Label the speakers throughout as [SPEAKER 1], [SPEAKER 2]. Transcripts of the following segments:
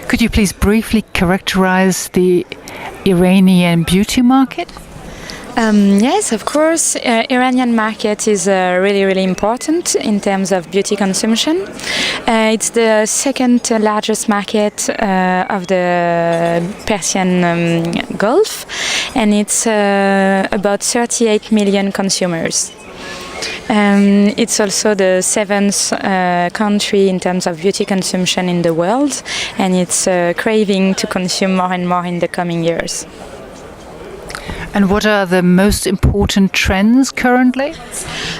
[SPEAKER 1] Could you please briefly characterize the Iranian beauty market?
[SPEAKER 2] Yes, of course. Iranian market is really, really important in terms of beauty consumption. It's the second largest market of the Persian Gulf, and it's about 38 million consumers. It's also the seventh country in terms of beauty consumption in the world, and it's craving to consume more and more in the coming years.
[SPEAKER 1] And what are the most important trends currently?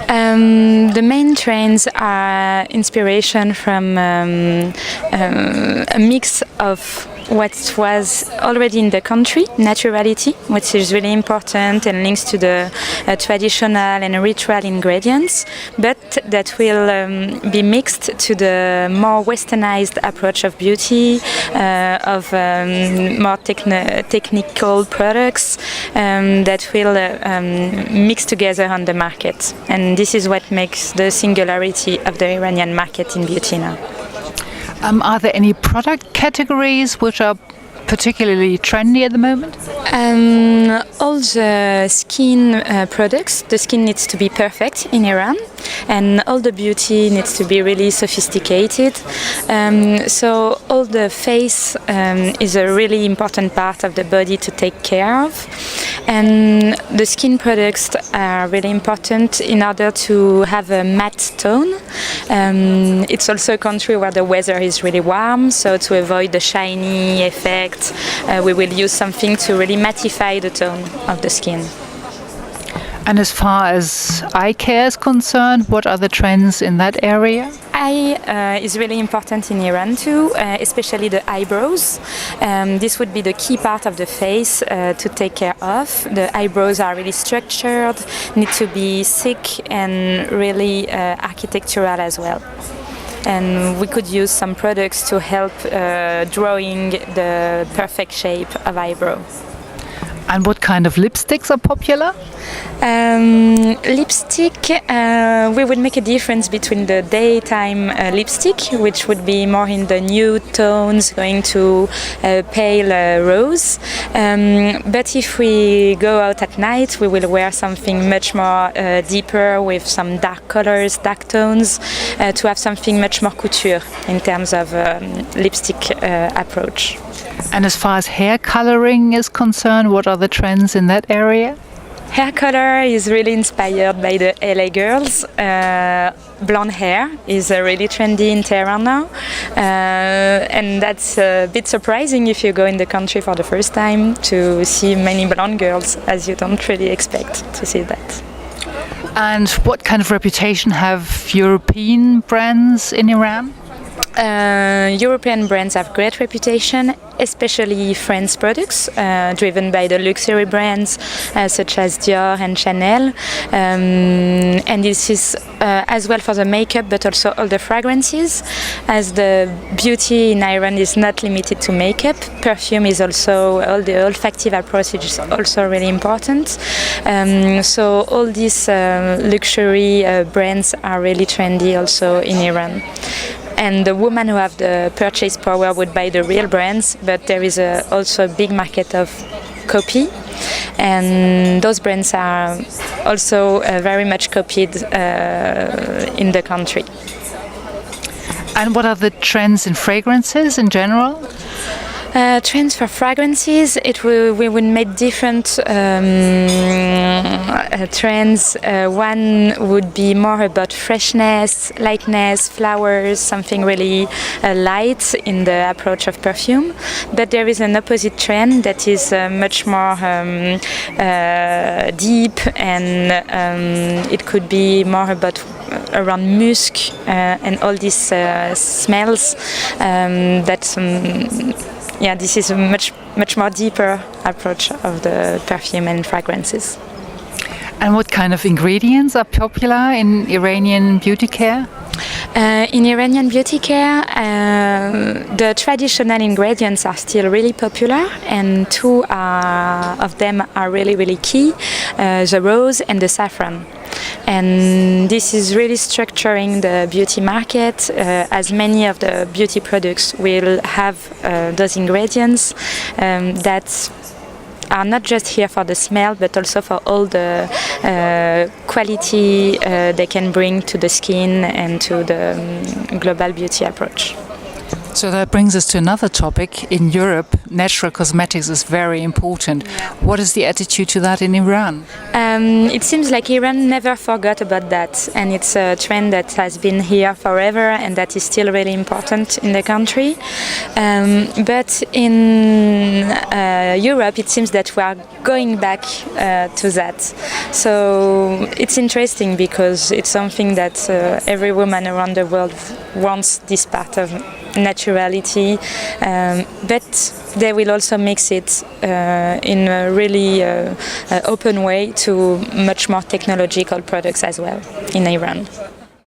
[SPEAKER 2] The main trends are inspiration from a mix of what was already in the country, naturality, which is really important and links to the traditional and ritual ingredients, but that will be mixed to the more westernized approach of beauty, of more technical products that will mix together on the market. And this is what makes the singularity of the Iranian market in beauty now.
[SPEAKER 1] Are there any product categories which are particularly trendy at the moment?
[SPEAKER 2] All the skin products. The skin needs to be perfect in Iran, and all the beauty needs to be really sophisticated. So all the face is a really important part of the body to take care of. And the skin products are really important in order to have a matte tone. It's also a country where the weather is really warm, so to avoid the shiny effect, we will use something to really mattify the tone of the skin.
[SPEAKER 1] And as far as eye care is concerned, what are the trends in that area?
[SPEAKER 2] Eye is really important in Iran too, especially the eyebrows. This would be the key part of the face to take care of. The eyebrows are really structured, need to be thick and really architectural as well. And we could use some products to help drawing the perfect shape of eyebrow.
[SPEAKER 1] And what kind of lipsticks are popular?
[SPEAKER 2] Lipstick, we would make a difference between the daytime lipstick, which would be more in the nude tones, going to pale rose. But if we go out at night, we will wear something much more deeper with some dark colors, dark tones, to have something much more couture in terms of lipstick approach.
[SPEAKER 1] And as far as hair coloring is concerned, what are the trends in that area?
[SPEAKER 2] Hair color is really inspired by the LA girls. Blonde hair is really trendy in Tehran now, and that's a bit surprising if you go in the country for the first time to see many blonde girls, as you don't really expect to see that.
[SPEAKER 1] And what kind of reputation have European brands in Iran?
[SPEAKER 2] European brands have great reputation, especially French products, driven by the luxury brands such as Dior and Chanel. And this is as well for the makeup, but also all the fragrances, as the beauty in Iran is not limited to makeup. Perfume is also, all the olfactive approach is also really important. So all these luxury brands are really trendy also in Iran. And the women who have the purchase power would buy the real brands, but there is also a big market of copy, and those brands are also very much copied in the country.
[SPEAKER 1] And what are the trends in fragrances in general?
[SPEAKER 2] Trends for fragrances, we would make different trends. One would be more about freshness, lightness, flowers, something really light in the approach of perfume. But there is an opposite trend that is much more deep, and it could be more about around musk and all these smells this is a much more deeper approach of the perfume and fragrances.
[SPEAKER 1] And what kind of ingredients are popular in Iranian beauty care?
[SPEAKER 2] In Iranian beauty care, the traditional ingredients are still really popular, and two of them are really key, the rose and the saffron. And this is really structuring the beauty market, as many of the beauty products will have those ingredients that are not just here for the smell, but also for all the quality they can bring to the skin and to the global beauty approach.
[SPEAKER 1] So that brings us to another topic. In Europe, natural cosmetics is very important.
[SPEAKER 2] Yeah.
[SPEAKER 1] What is the attitude to that in Iran?
[SPEAKER 2] It seems like Iran never forgot about that, and it's a trend that has been here forever and that is still really important in the country. But in Europe, it seems that we are going back to that. So it's interesting because it's something that every woman around the world wants, this part of naturality, but they will also mix it in a really open way to much more technological products as well in Iran.